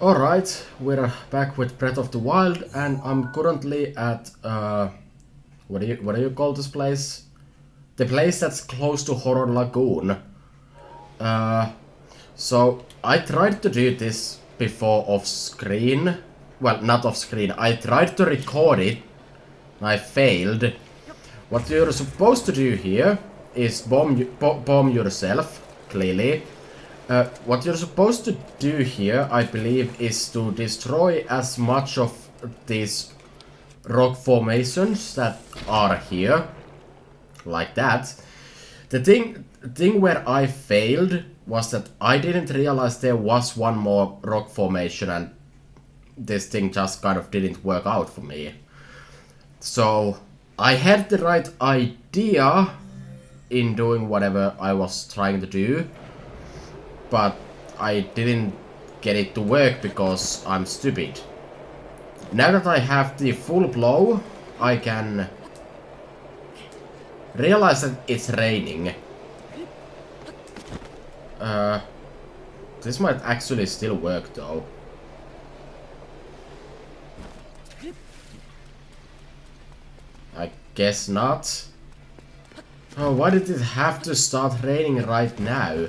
Alright, we're back with Breath of the Wild, and I'm currently at what do you call this place? The place that's close to Horror Lagoon. Uh, so I tried to do this before off screen. Well, not off screen. I tried to record it. I failed. What you're supposed to do here is bomb yourself, clearly. What you're supposed to do here, I believe, is to destroy as much of these rock formations that are here. Like that. The thing where I failed was that I didn't realize there was one more rock formation, and this thing just kind of didn't work out for me. So I had the right idea in doing whatever I was trying to do, but I didn't get it to work because I'm stupid. Now that I have the full blow, I can realize that it's raining. This might actually still work though. I guess not. Oh, why did it have to start raining right now?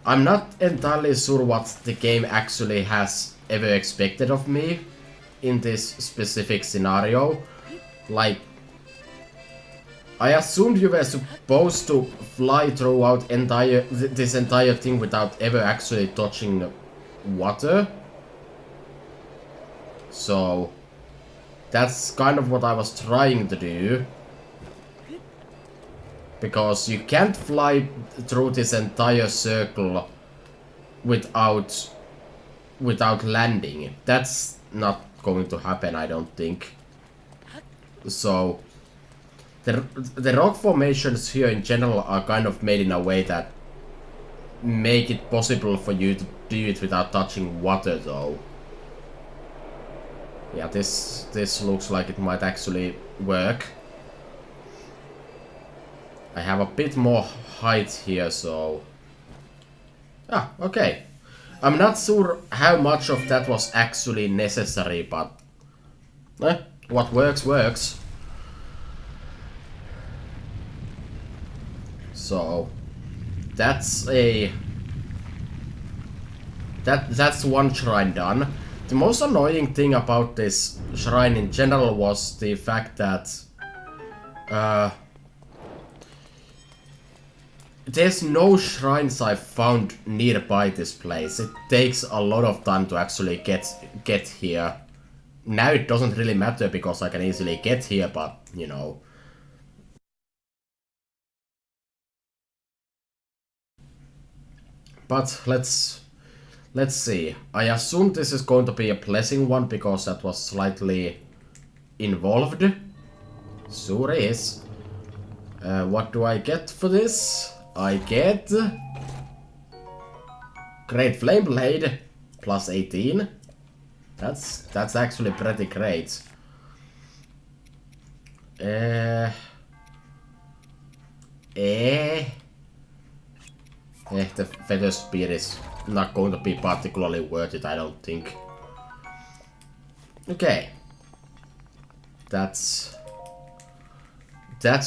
I'm not entirely sure what the game actually has ever expected of me in this specific scenario. Like, I assumed you were supposed to fly throughout this entire thing without ever actually touching water. So, that's kind of what I was trying to do. Because you can't fly through this entire circle without landing. That's not going to happen, I don't think. So the rock formations here in general are kind of made in a way that make it possible for you to do it without touching water though. Yeah, this looks like it might actually work. I have a bit more height here, so... Ah, okay. I'm not sure how much of that was actually necessary, but... what works, works. So... That's one shrine done. The most annoying thing about this shrine in general was the fact that... there's no shrines I've found nearby this place. It takes a lot of time to actually get here. Now it doesn't really matter because I can easily get here, but, you know. But let's see. I assume this is going to be a blessing one because that was slightly involved. Sure is. What do I get for this? I get Great Flame Blade plus 18. That's actually pretty great. The Feather Spear is not going to be particularly worth it, I don't think. Okay. That's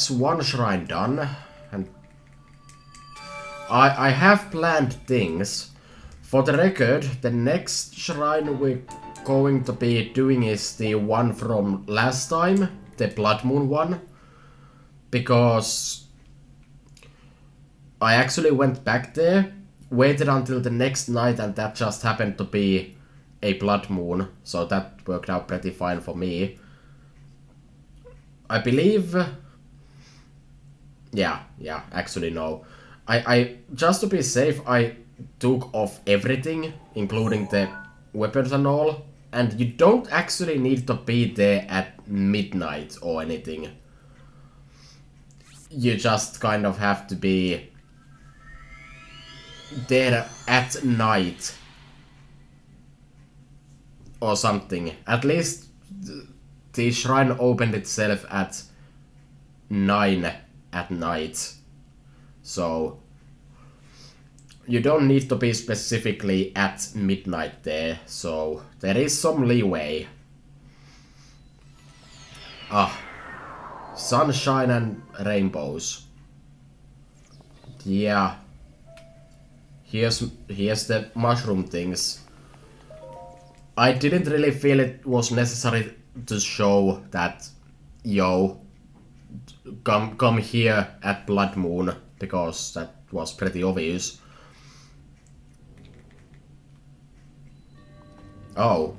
one shrine done. And I have planned things. For the record, the next shrine we're going to be doing is the one from last time, the Blood Moon one. Because I actually went back there, waited until the next night, and that just happened to be a Blood Moon. So that worked out pretty fine for me. I believe... Yeah, actually no. I just to be safe, I took off everything, including the weapons and all. And you don't actually need to be there at midnight or anything. You just kind of have to be there at night. Or something. At least the shrine opened itself at 9 at night. So you don't need to be specifically at midnight there, so there is some leeway. Ah, sunshine and rainbows. Yeah. Here's the mushroom things. I didn't really feel it was necessary to show that, yo, come here at Blood Moon, because that was pretty obvious. Oh.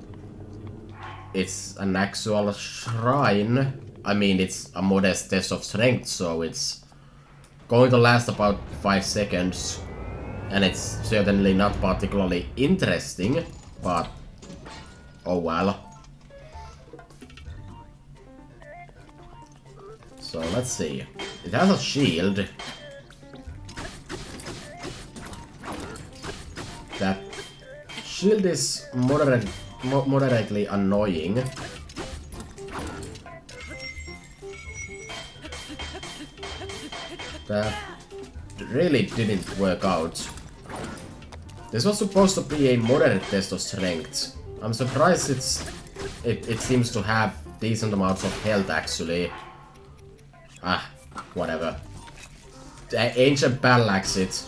It's an actual shrine. I mean, it's a modest test of strength, so it's going to last about 5 seconds. And it's certainly not particularly interesting, but oh well. So let's see. It has a shield. That shield is moderately annoying. That really didn't work out. This was supposed to be a moderate test of strength. I'm surprised it seems to have decent amounts of health actually. Ah, whatever. The ancient battle axe it.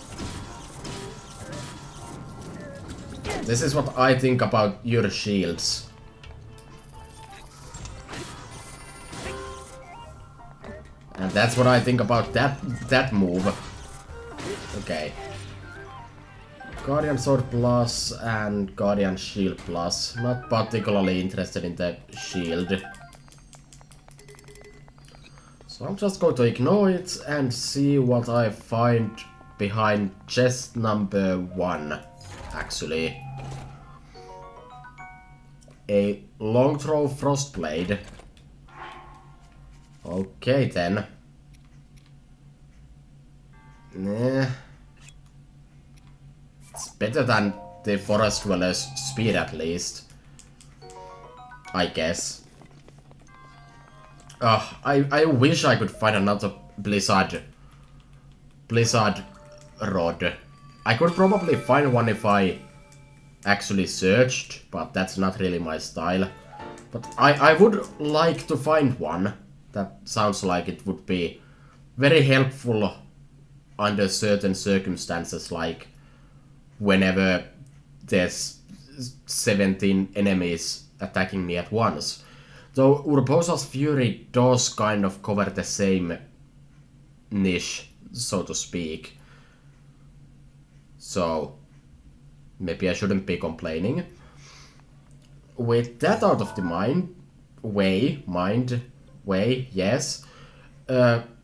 This is what I think about your shields. And that's what I think about that move. Okay. Guardian Sword Plus and Guardian Shield Plus. Not particularly interested in the shield. So I'm just going to ignore it and see what I find behind chest number 1, actually. A long throw frostblade. Okay then. Nah. It's better than the forest dweller's speed at least. I guess. I wish I could find another Blizzard rod. I could probably find one if I actually searched, but that's not really my style. But I would like to find one. That sounds like it would be very helpful under certain circumstances, like whenever there's 17 enemies attacking me at once. Though Urbosa's Fury does kind of cover the same niche, so to speak. So maybe I shouldn't be complaining. With that out of the way, yes.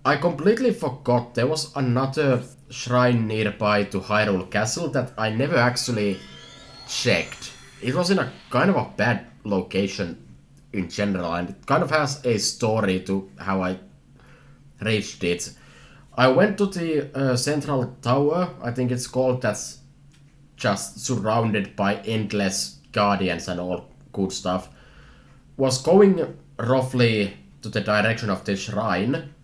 I completely forgot there was another shrine nearby to Hyrule Castle that I never actually checked. It was in a kind of a bad location in general, and it kind of has a story to how I reached it. I went to the central tower, I think it's called, that's just surrounded by endless guardians and all good stuff. Was going roughly to the direction of the shrine.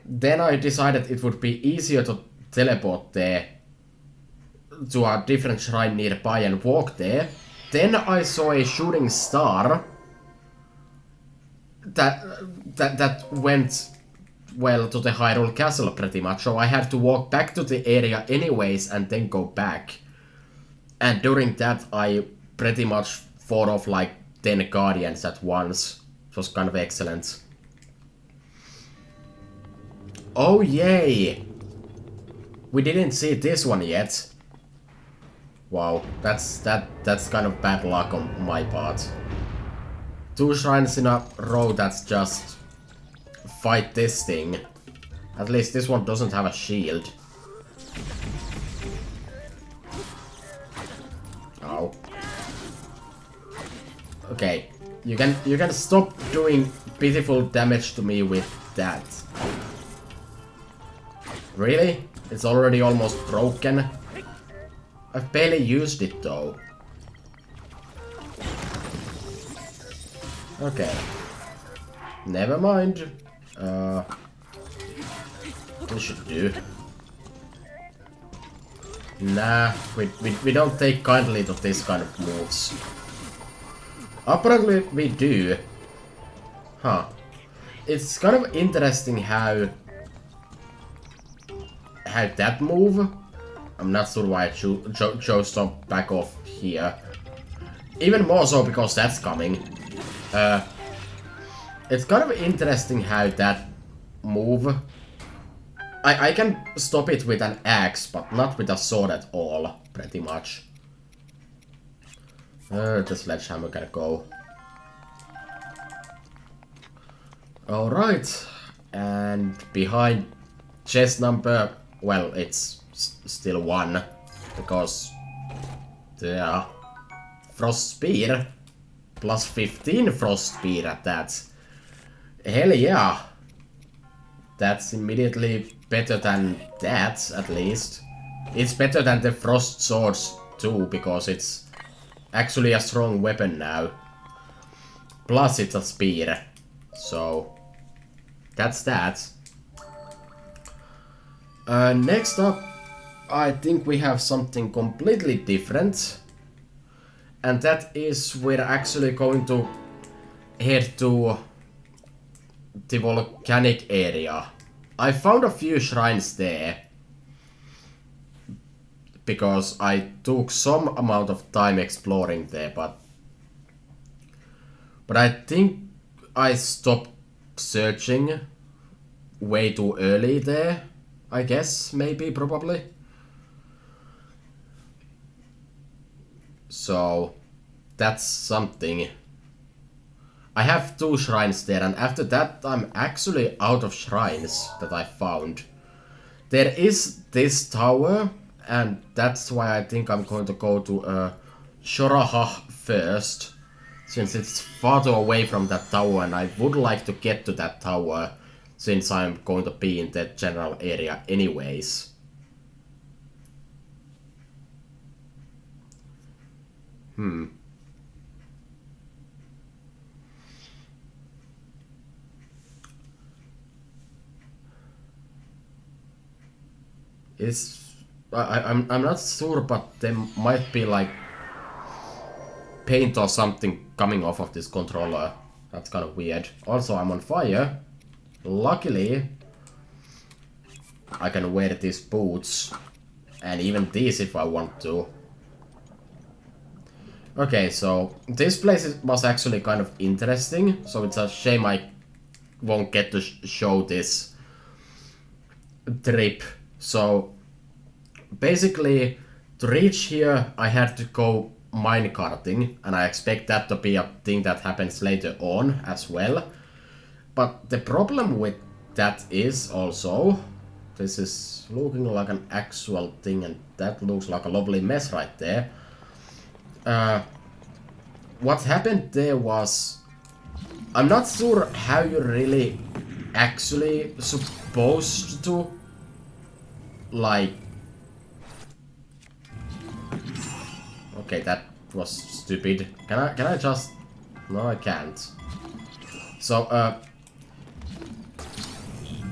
Then I decided it would be easier to teleport there to a different shrine nearby and walk there. Then I saw a shooting star that went, well, to the Hyrule Castle pretty much, so I had to walk back to the area anyways and then go back. And during that I pretty much fought off like 10 guardians at once. It was kind of excellent. Oh yay! We didn't see this one yet. Wow, that's kind of bad luck on my part. 2 shrines in a row that's just fight this thing. At least this one doesn't have a shield. Ow. Okay, you can stop doing pitiful damage to me with that. Really? It's already almost broken? I've barely used it though. Okay. Never mind. This should do. Nah, we don't take kindly to this kind of moves. Apparently we do. Huh. It's kind of interesting how that move. I'm not sure why I chose to back off here. Even more so because that's coming. It's kind of interesting how that move... I can stop it with an axe, but not with a sword at all, pretty much. The sledgehammer can go. Alright. And behind chest number... Well, it's still 1. Because... Yeah. Frost Spear. Plus 15 Frost Spear at that. Hell yeah. That's immediately better than that, at least. It's better than the Frost Swords too, because it's actually a strong weapon now. Plus it's a spear. So, that's that. Next up, I think we have something completely different. And that is we're actually going to head to the volcanic area. I found a few shrines there. Because I took some amount of time exploring there, but I think I stopped searching way too early there. I guess, maybe, probably. So, that's something. I have 2 shrines there, and after that I'm actually out of shrines that I found. There is this tower, and that's why I think I'm going to go to Shorahah first, since it's farther away from that tower, and I would like to get to that tower, since I'm going to be in that general area anyways. I'm not sure, but there might be like paint or something coming off of this controller. That's kind of weird. Also, I'm on fire. Luckily, I can wear these boots. And even these if I want to. Okay, so this place was actually kind of interesting. So it's a shame I won't get to show this trip. So basically, to reach here, I had to go minecarting, and I expect that to be a thing that happens later on as well. But the problem with that is also, this is looking like an actual thing, and that looks like a lovely mess right there. What happened there was, I'm not sure how you're really actually supposed to, like... Okay, that was stupid. Can I just... No, I can't. So,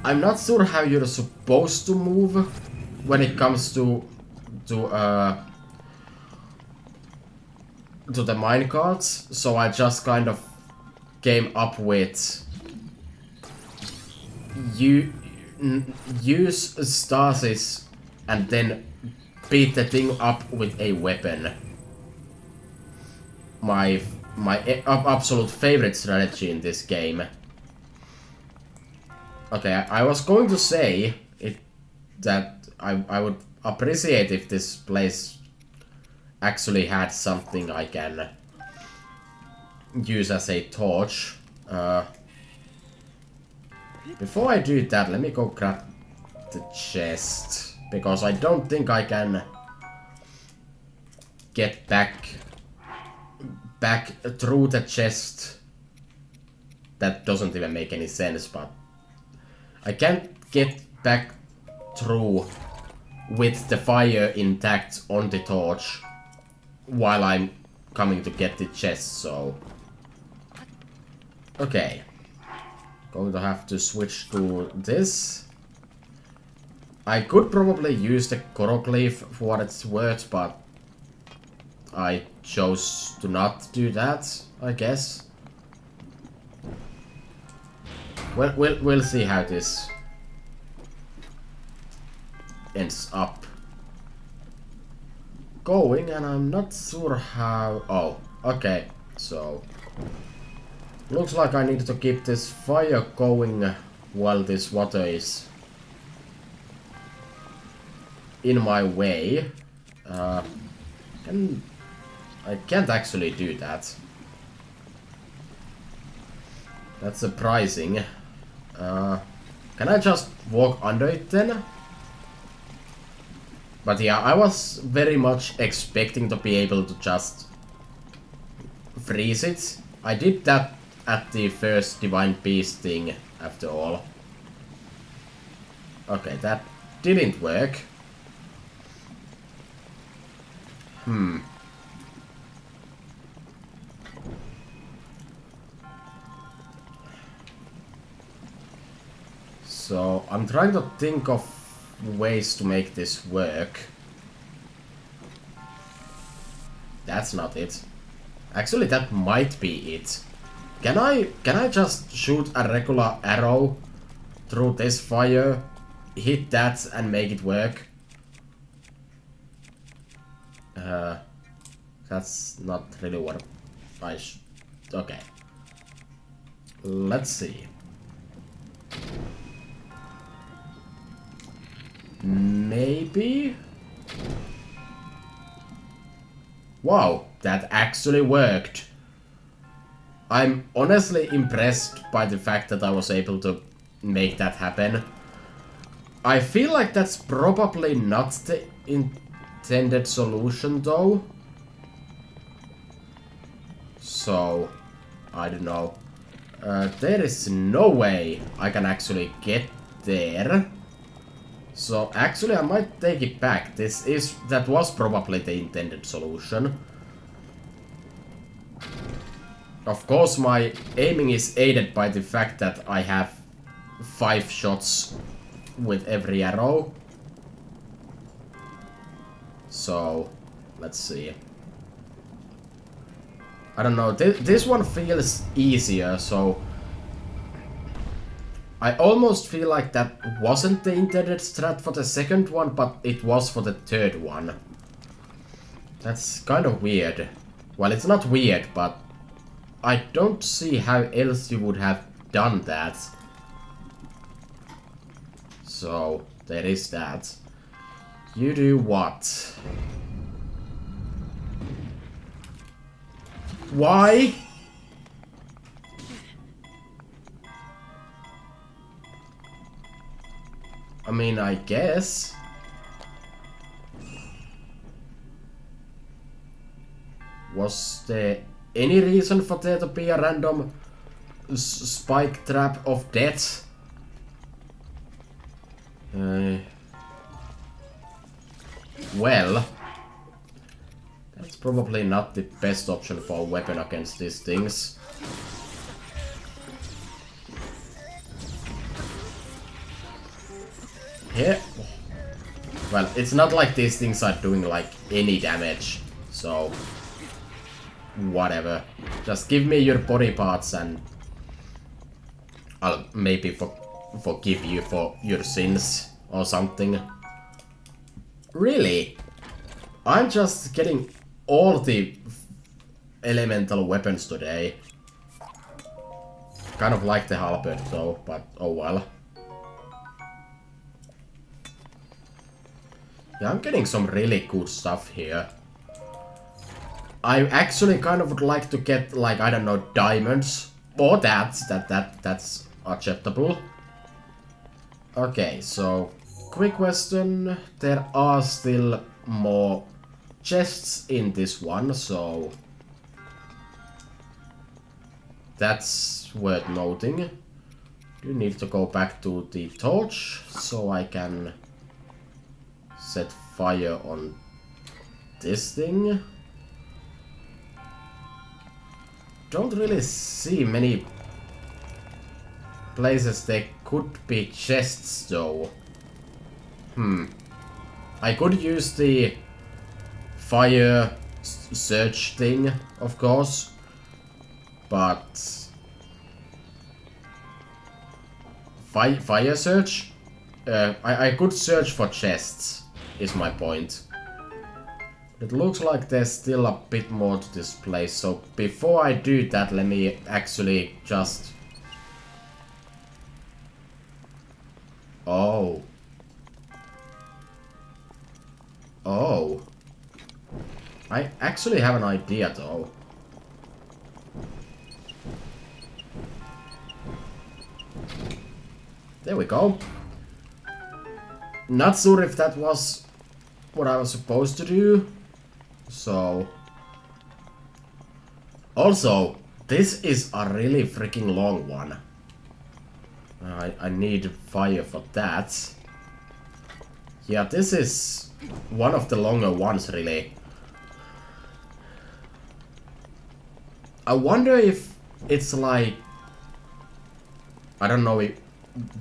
I'm not sure how you're supposed to move when it comes to the minecarts, so I just kind of came up with use stasis and then beat the thing up with a weapon. My absolute favorite strategy in this game. Okay, I was going to say that I would appreciate if this place actually had something I can use as a torch. Before I do that, let me go grab the chest, because I don't think I can get back through the chest. That doesn't even make any sense, but I can't get back through with the fire intact on the torch while I'm coming to get the chest, so... Okay. Going to have to switch to this. I could probably use the Corocleaf for what it's worth, but I chose to not do that, I guess. Well, we'll see how this ends up going, and I'm not sure how... Oh, okay, so... Looks like I need to keep this fire going while this water is in my way. I can't actually do that. That's surprising. Can I just walk under it then? But yeah, I was very much expecting to be able to just freeze it. I did that at the first Divine Beast thing, after all. Okay, that didn't work. So, I'm trying to think of ways to make this work. That's not it. Actually, that might be it. Can I just shoot a regular arrow through this fire, hit that and make it work? That's not really what I okay. Let's see. Maybe? Wow, that actually worked. I'm honestly impressed by the fact that I was able to make that happen. I feel like that's probably not the intended solution though. So, I don't know. There is no way I can actually get there. So actually I might take it back. That was probably the intended solution. Of course my aiming is aided by the fact that I have 5 shots with every arrow. So, let's see. I don't know, this one feels easier, so... I almost feel like that wasn't the intended strat for the second one, but it was for the third one. That's kind of weird. Well, it's not weird, but I don't see how else you would have done that. So, there is that. You do what? Why? I mean, I guess. Was there any reason for there to be a random spike trap of death? Well, that's probably not the best option for a weapon against these things. Yeah. Well, it's not like these things are doing like any damage, so whatever. Just give me your body parts and I'll maybe forgive you for your sins or something. Really? I'm just getting all the elemental weapons today. Kind of like the halberd though, but oh well. Yeah, I'm getting some really good stuff here. I actually kind of would like to get, like, I don't know, diamonds. Or that's acceptable. Okay, so, quick question. There are still more chests in this one, so... That's worth noting. You need to go back to the torch, so I can... set fire on this thing. Don't really see many places there could be chests though. I could use the fire search thing, of course, but fire search? I could search for chests, is my point. It looks like there's still a bit more to this place, so before I do that, let me actually just... Oh. Oh. I actually have an idea, though. There we go. Not sure if that was what I was supposed to do. So... Also, this is a really freaking long one. I need fire for that. Yeah, this is one of the longer ones, really. I wonder if it's like... I don't know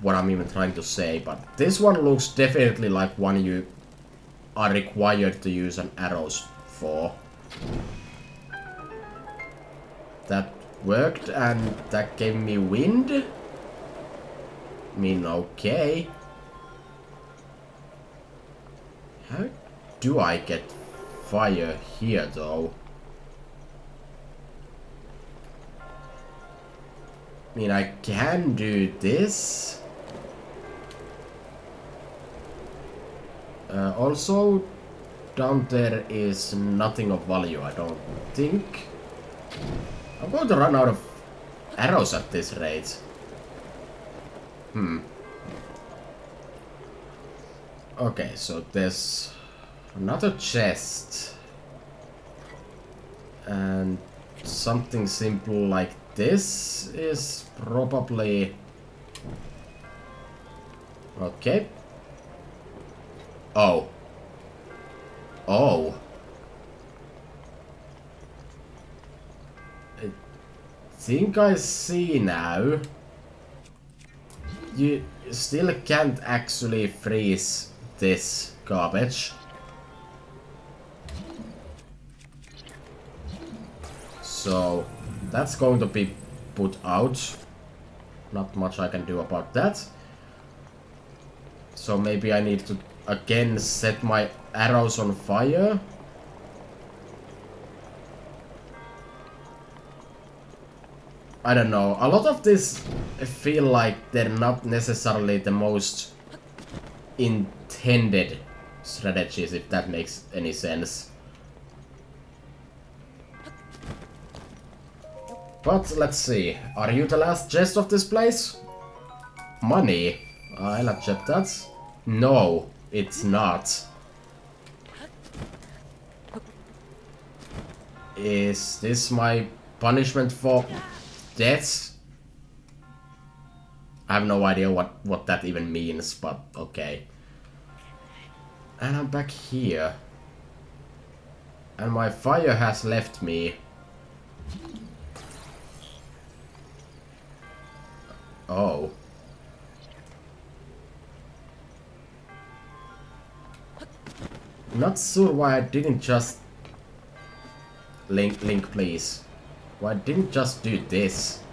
what I'm even trying to say, but this one looks definitely like one you are required to use an arrows for. That worked, and that gave me wind. I mean, okay. How do I get fire here, though? I mean, I can do this. Also, down there is nothing of value, I don't think. I'm going to run out of arrows at this rate. Okay, so there's another chest. And something simple like this is probably... Okay. Oh. Oh. I think I see now. You still can't actually freeze this garbage. So that's going to be put out. Not much I can do about that. So maybe I need to again set my arrows on fire. I don't know. A lot of this I feel like they're not necessarily the most intended strategies, if that makes any sense. But let's see. Are you the last chest of this place? Money. I'll accept that. No, it's not. Is this my punishment for death? I have no idea what that even means, but okay. And I'm back here. And my fire has left me. Oh. Not sure why I didn't just... Link, please. Why I didn't just do this.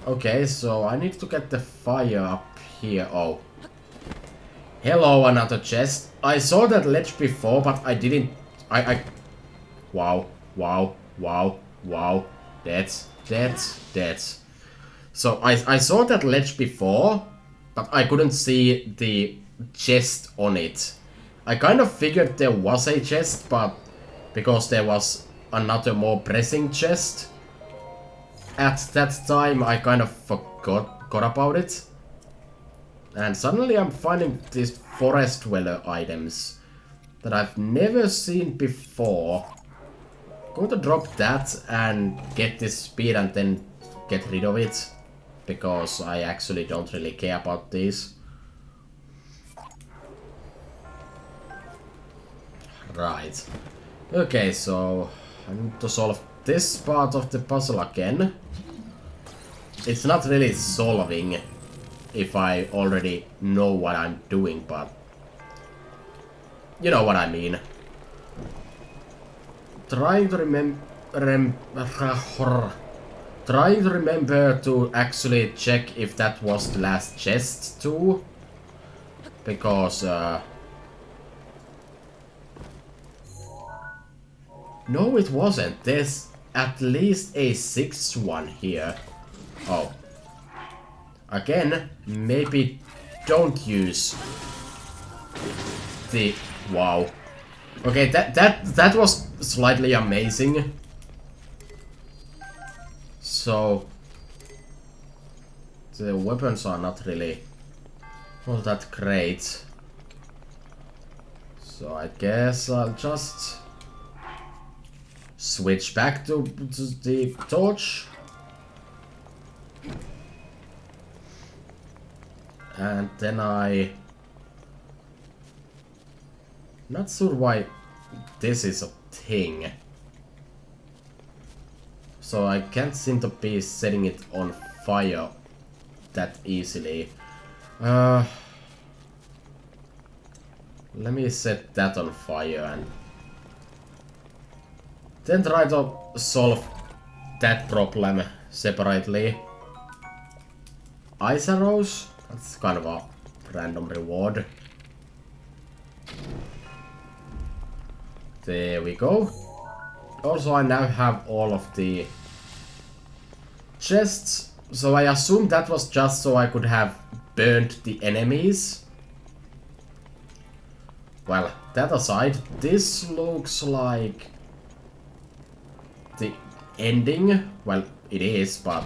Okay, so I need to get the fire up here. Oh. Hello, another chest. I saw that ledge before, but I didn't... Wow. That's... So I saw that ledge before, but I couldn't see the chest on it. I kind of figured there was a chest, but because there was another more pressing chest at that time, I kind of forgot about it. And suddenly I'm finding these forest dweller items that I've never seen before. I'm going to drop that and get this speed and then get rid of it, because I actually don't really care about these. Right. Okay, so I need to solve this part of the puzzle again. It's not really solving. if I already know what I'm doing, but you know what I mean. Trying to trying to remember to actually check if that was the last chest too, because no, it wasn't. There's at least a sixth one here. Oh. Again, maybe don't use the... Wow. Okay, that was slightly amazing. So... the weapons are not really all that great. So I guess I'll just switch back to the torch. And then not sure why this is a thing. So I can't seem to be setting it on fire that easily. Let me set that on fire and then try to solve that problem separately. Ice arrows? That's kind of a random reward. There we go. Also, I now have all of the chests, so I assume that was just so I could have burnt the enemies. Well, that aside, this looks like the ending. Well, it is, but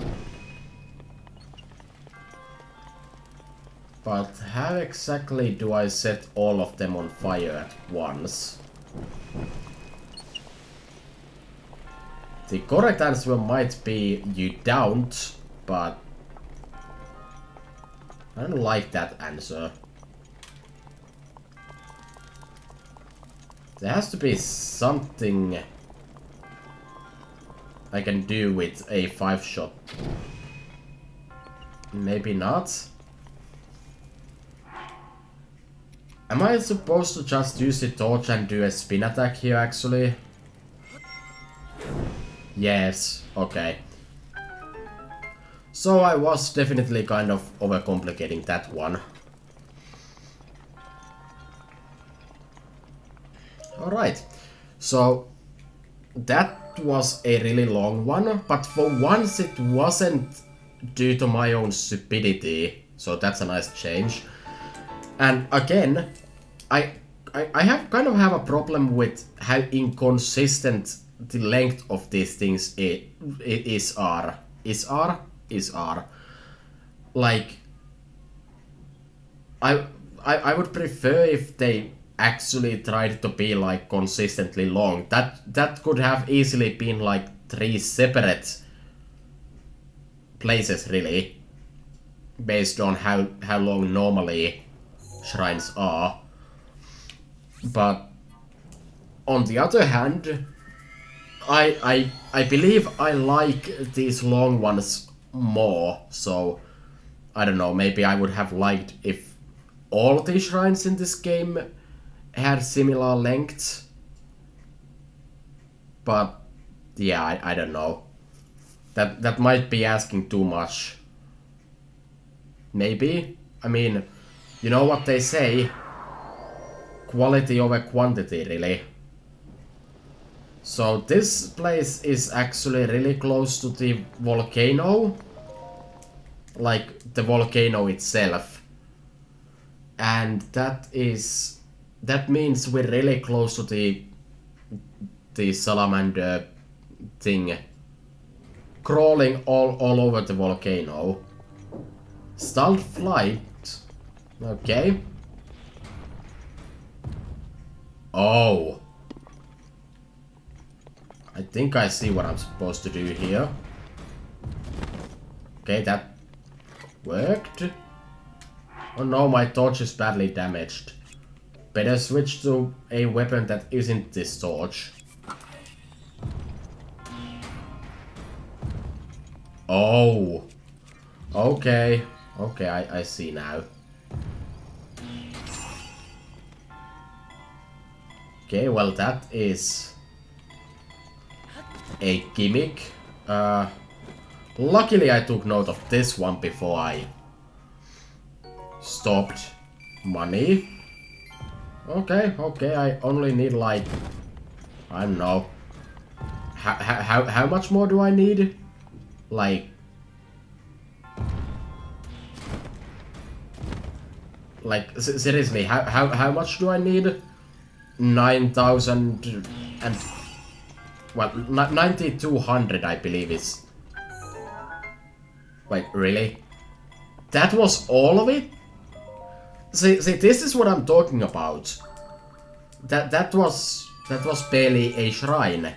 how exactly do I set all of them on fire at once? The correct answer might be you don't, but I don't like that answer. There has to be something I can do with a 5-shot. Maybe not. Am I supposed to just use the torch and do a spin attack here actually? Yes, okay. So I was definitely kind of overcomplicating that one. Alright, so that was a really long one, but for once it wasn't due to my own stupidity, so that's a nice change. And again, I have kind of have a problem with how inconsistent the length of these things are. Like, I would prefer if they actually tried to be like consistently long. That could have easily been like 3 separate places really, based on how long normally shrines are. But on the other hand, I believe I like these long ones more, so I don't know, maybe I would have liked if all the shrines in this game had similar lengths. But yeah, I don't know. That might be asking too much. Maybe. I mean, you know what they say? Quality over quantity, really. So this place is actually really close to the volcano. Like the volcano itself. And that means we're really close to the salamander thing crawling all over the volcano. Stalled flight. Okay. Oh. I think I see what I'm supposed to do here. Okay, that worked. Oh no, my torch is badly damaged. Better switch to a weapon that isn't this torch. Oh. Okay. Okay, I see now. Okay, well that is a gimmick. Luckily I took note of this one before I stopped. Money. Okay, okay, I only need like... I don't know. How much more do I need? Like... seriously, how much do I need? 9,000 and... Well, 9,200 I believe is... Wait, really? That was all of it? See, this is what I'm talking about. That was barely a shrine.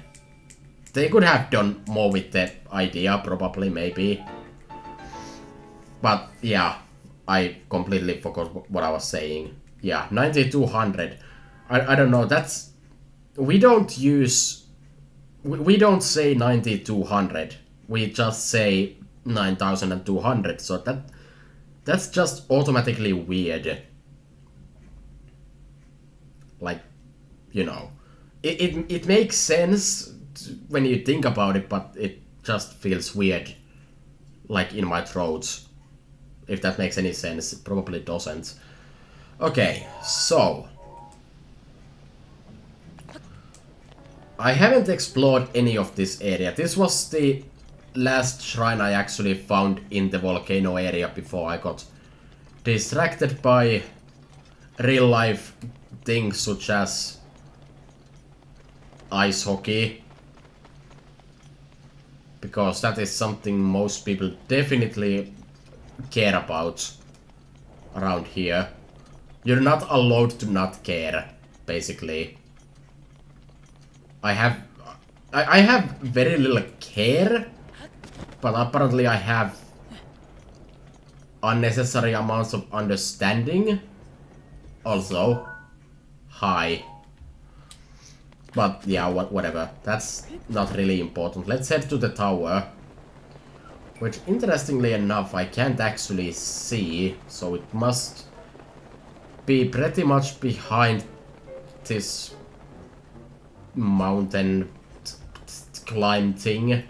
They could have done more with the idea, probably, maybe. But, yeah. I completely forgot what I was saying. Yeah, 9,200. I don't know, that's... We don't use... We don't say 9,200. We just say 9,200, so that's just automatically weird. Like, you know. It makes sense when you think about it, but it just feels weird. Like, in my throat. If that makes any sense, it probably doesn't. Okay, so... I haven't explored any of this area. This was the last shrine I actually found in the volcano area before I got distracted by real life things such as ice hockey. Because that is something most people definitely care about around here. You're not allowed to not care, basically. I have very little care, but apparently I have unnecessary amounts of understanding. Also, hi. But yeah, whatever. That's not really important. Let's head to the tower. Which, interestingly enough, I can't actually see, so it must be pretty much behind this mountain climb thing.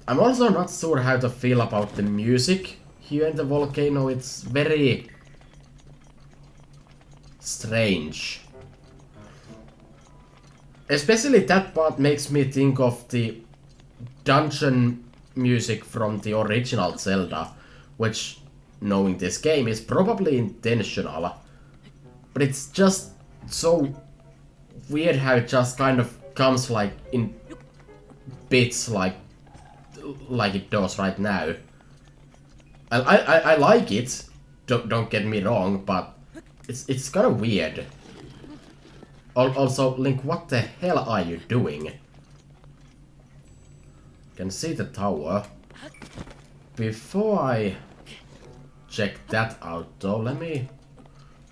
I'm also not sure how to feel about the music here in the volcano. It's very strange. Especially that part makes me think of the dungeon music from the original Zelda, which, knowing this game, is probably intentional. But it's just so weird how it just kind of comes like in bits like it does right now. I like it, don't get me wrong, but it's kind of weird. Also, Link, what the hell are you doing? Can see the tower. Before I check that out though, let me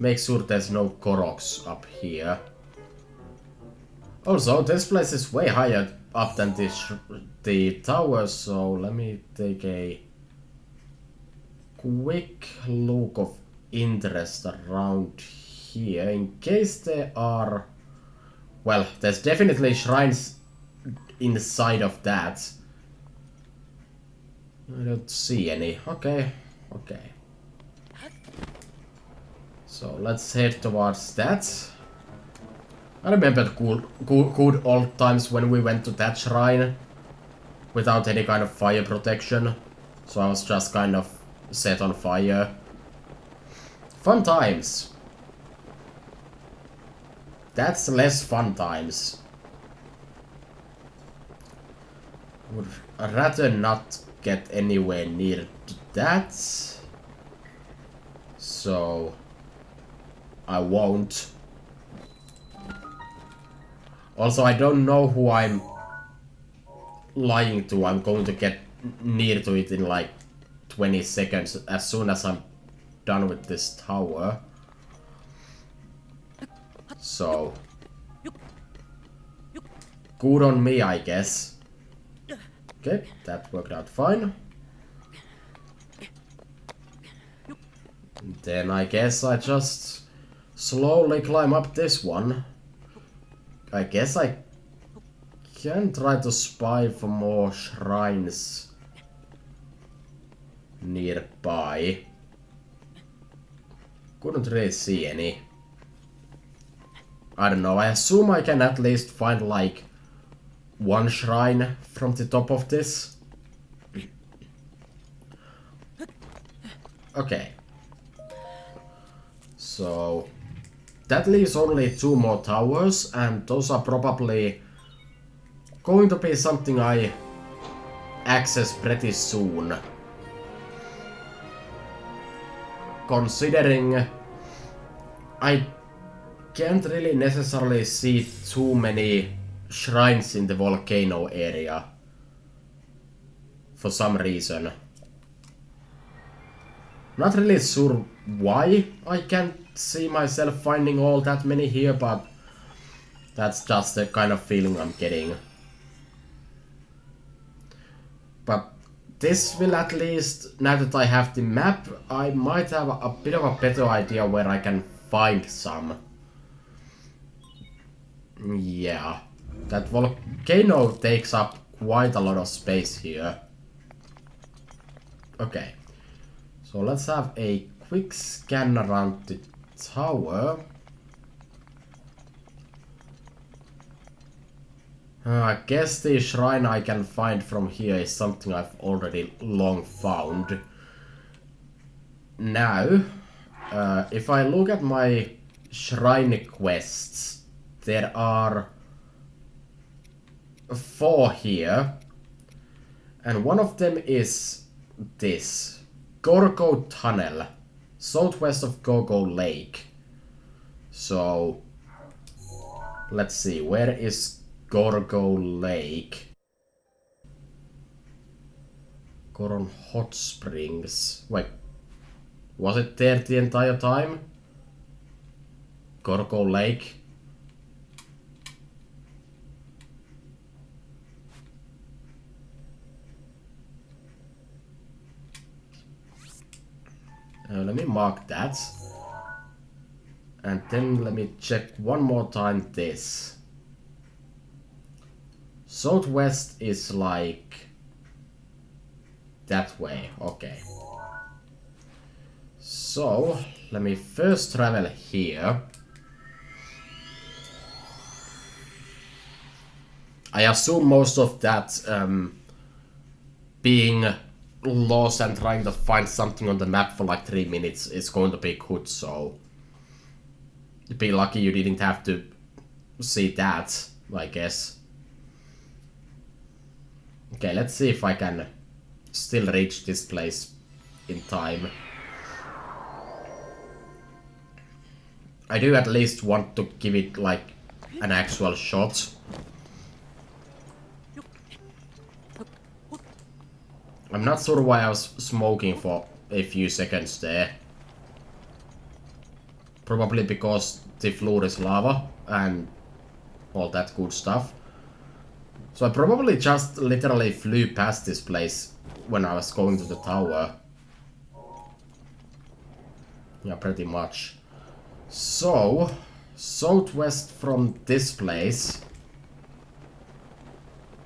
make sure there's no Koroks up here. Also, this place is way higher up than the tower, so let me take a quick look of interest around here in case there are... Well, there's definitely shrines inside of that. I don't see any. Okay, okay. So let's head towards that. I remember the good old times when we went to that shrine without any kind of fire protection. So I was just kind of set on fire. Fun times. That's less fun times. Would rather not get anywhere near to that. So I won't. Also, I don't know who I'm lying to. I'm going to get near to it in like 20 seconds as soon as I'm done with this tower. So good on me, I guess. Okay, that worked out fine. Then I guess I just slowly climb up this one. I guess I can try to spy for more shrines nearby. Couldn't really see any. I don't know, I assume I can at least find like one shrine from the top of this. Okay. So that leaves only 2 more towers, and those are probably going to be something I access pretty soon. Considering I can't really necessarily see too many shrines in the volcano area. For some reason. Not really sure why I can't see myself finding all that many here, but that's just the kind of feeling I'm getting. But this will at least, now that I have the map, I might have a bit of a better idea where I can find some. Yeah, that volcano takes up quite a lot of space here. Okay, so let's have a quick scan around the tower. I guess the shrine I can find from here is something I've already long found. Now, if I look at my shrine quests, there are 4 here, and one of them is this Gorgo Tunnel, southwest of Gorgo Lake. So, let's see, where is Gorgo Lake? Goron Hot Springs. Wait, was it there the entire time? Gorgo Lake? Let me mark that. And then let me check one more time this. Southwest is like that way, okay. So, let me first travel here. I assume most of that being lost and trying to find something on the map for like 3 minutes is going to be good, so you'd be lucky you didn't have to see that, I guess. Okay, let's see if I can still reach this place in time. I do at least want to give it like an actual shot. I'm not sure why I was smoking for a few seconds there. Probably because the floor is lava and all that good stuff. So I probably just literally flew past this place when I was going to the tower. Yeah, pretty much. So, southwest from this place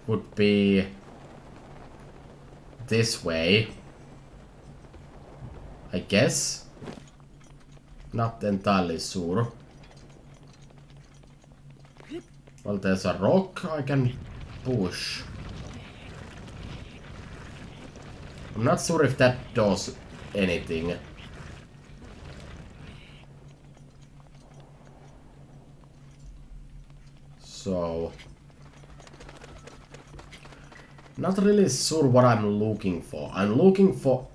would be this way, I guess. Not entirely sure. Well, there's a rock I can push. I'm not sure if that does anything. So, not really sure what I'm looking for. I'm looking for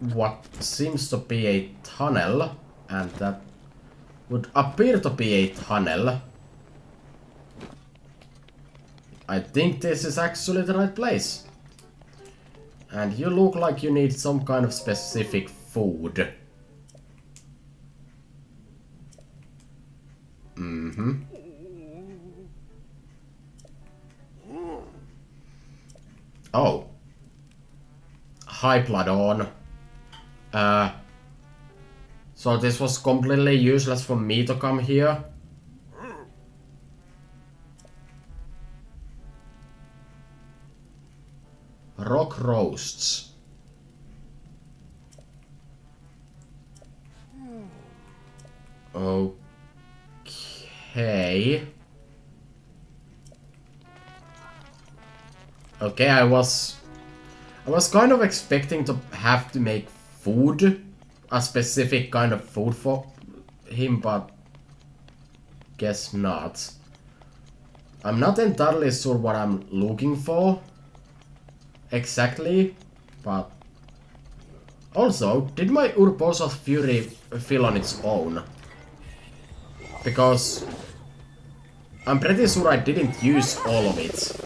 what seems to be a tunnel, and that would appear to be a tunnel. I think this is actually the right place. And you look like you need some kind of specific food. Mm-hmm. Oh. High blood on. So this was completely useless for me to come here. Rock roasts. Okay. Okay, I was kind of expecting to have to make food, a specific kind of food for him, but guess not. I'm not entirely sure what I'm looking for exactly, but also, did my Urbosa's Fury fill on its own? Because I'm pretty sure I didn't use all of it.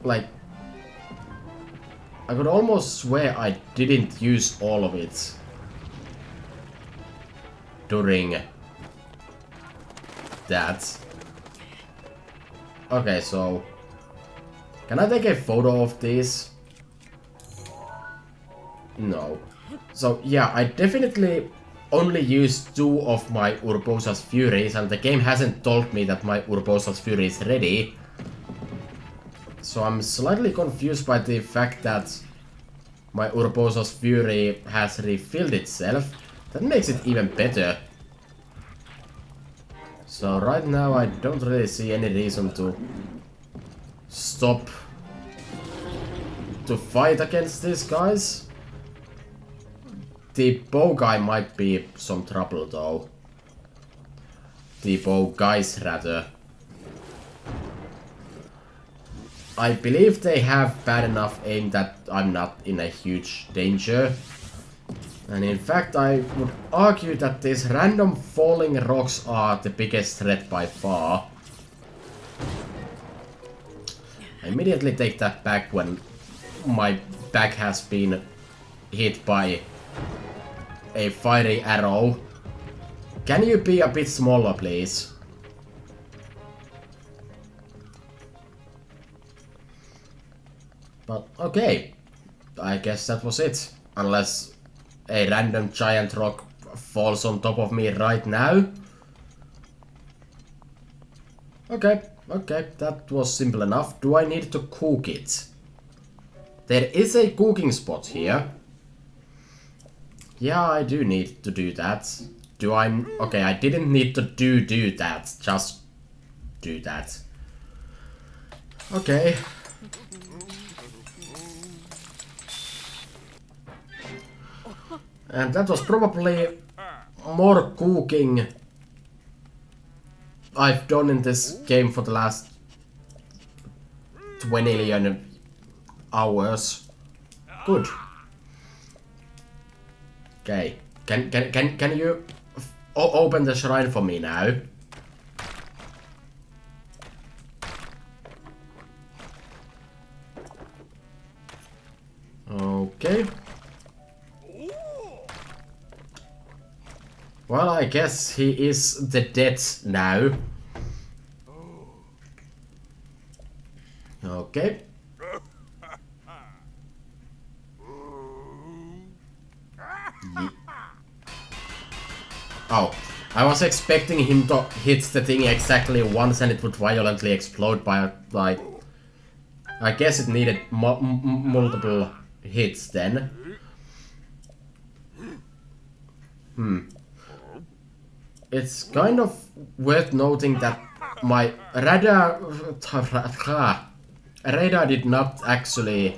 Like, I could almost swear I didn't use all of it during that. Okay, so can I take a photo of this? No. So yeah, I definitely only used 2 of my Urbosa's Furies, and the game hasn't told me that my Urbosa's Fury is ready. So I'm slightly confused by the fact that my Urbosa's Fury has refilled itself. That makes it even better. So right now I don't really see any reason to stop to fight against these guys. The bow guy might be some trouble though. The bow guys rather. I believe they have bad enough aim that I'm not in a huge danger. And in fact I would argue that these random falling rocks are the biggest threat by far. I immediately take that back when my back has been hit by a fiery arrow. Can you be a bit smaller, please? But okay, I guess that was it. Unless a random giant rock falls on top of me right now. Okay, that was simple enough. Do I need to cook it? There is a cooking spot here. Yeah, I do need to do that. Do I... Okay, I didn't need to do that. Just do that. Okay. And that was probably more cooking I've done in this game for the last 20 million hours. Good. Okay. Can you open the shrine for me now? Okay. Well, I guess he is the dead now. Okay. Oh, I was expecting him to hit the thing exactly once and it would violently explode by, like... I guess it needed multiple hits then. It's kind of worth noting that my radar did not actually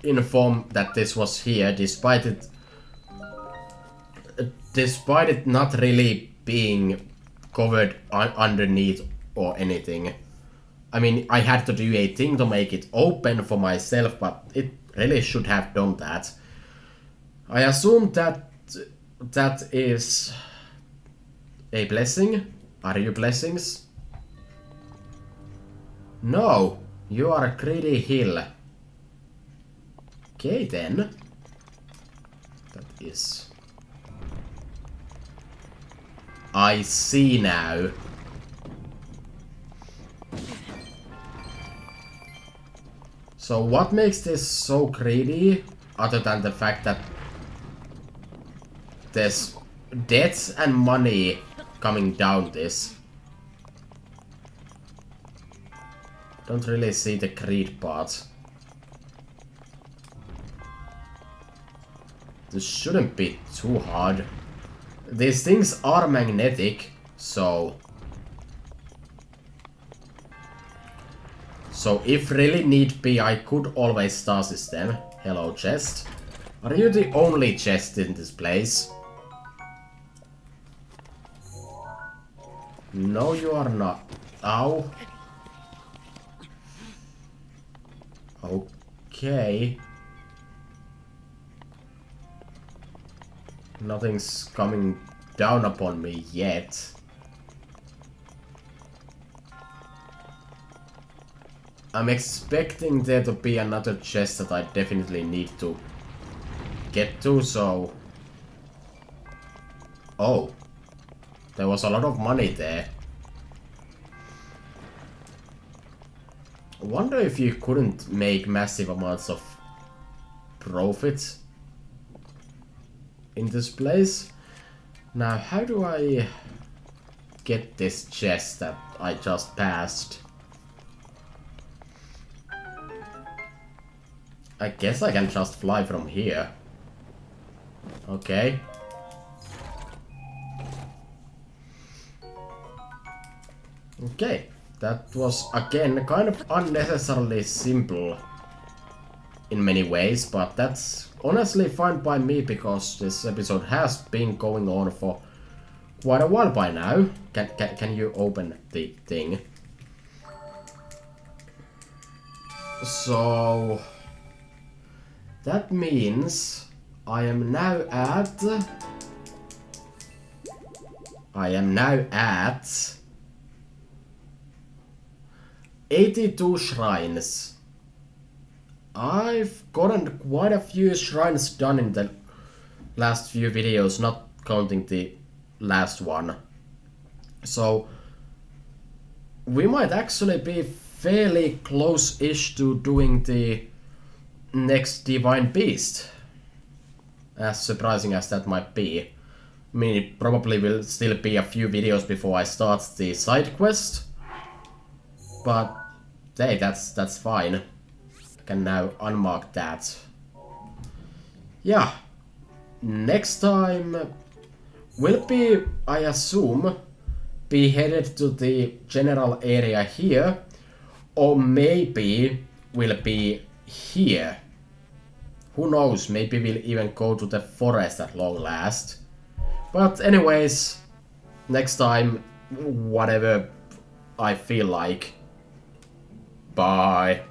inform that this was here, despite it not really being covered underneath or anything. I mean, I had to do a thing to make it open for myself, but it really should have done that. I assume that that is a blessing. Are you blessings? No, you are a greedy hill. Okay then. That is... I see now. So what makes this so greedy? other than the fact that there's debts and money coming down this. Don't really see the greed part. This shouldn't be too hard. These things are magnetic, so if really need be, I could always stasis them. Hello, chest. Are you the only chest in this place? No, you are not. Ow. Okay. Nothing's coming down upon me yet. I'm expecting there to be another chest that I definitely need to get to, so... Oh. There was a lot of money there. I wonder if you couldn't make massive amounts of profit in this place. Now, how do I get this chest that I just passed? I guess I can just fly from here. Okay. Okay. That was, again, kind of unnecessarily simple in many ways, but that's honestly fine by me because this episode has been going on for quite a while by now. Can you open the thing? So that means I am now at 82 shrines. I've gotten quite a few shrines done in the last few videos, not counting the last one. So we might actually be fairly close-ish to doing the next Divine Beast. As surprising as that might be. I mean, it probably will still be a few videos before I start the side quest. But hey, that's fine. I can now unmark that. Yeah. Next time will be, I assume, be headed to the general area here. Or maybe will be here. Who knows, maybe we'll even go to the forest at long last. But anyways, next time, whatever I feel like. Bye.